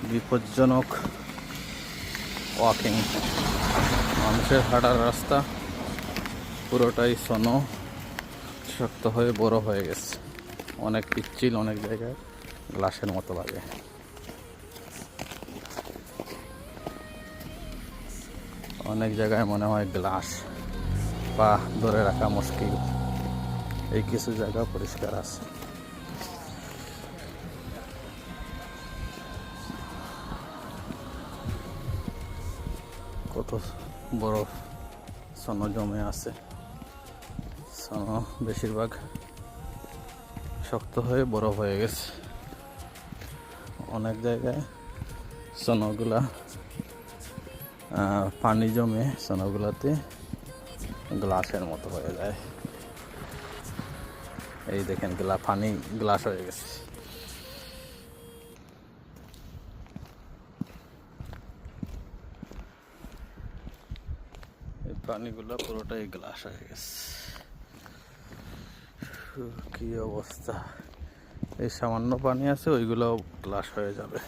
বিপজ্জনক ওয়াকিং, মানুষের হাঁটার রাস্তা পুরোটাই শক্ত হয়ে বড় হয়ে গেছে, অনেক পিচ্ছিল, অনেক জায়গায় গ্লাসের মতো লাগে। অনেক জায়গায় মনে হয় গ্লাস, পা ধরে রাখা মুশকিল। এই কিছু জায়গা পরিষ্কার আছে। কত বড় স্নো জমে আছে, স্নো বেশিরভাগ শক্ত হয়ে বড় হয়ে গেছে। অনেক জায়গায় স্নোগুলা পানি জমে স্নোগুলাতে গ্লাসের মতো হয়ে যায়। এই দেখেন পানি গ্লাস হয়ে গেছে। এই পানিগুলো পুরোটাই গ্লাস হয়ে গেছে। কি অবস্থা! এই সামান্য পানি আছে, ওইগুলো গ্লাস হয়ে যাবে।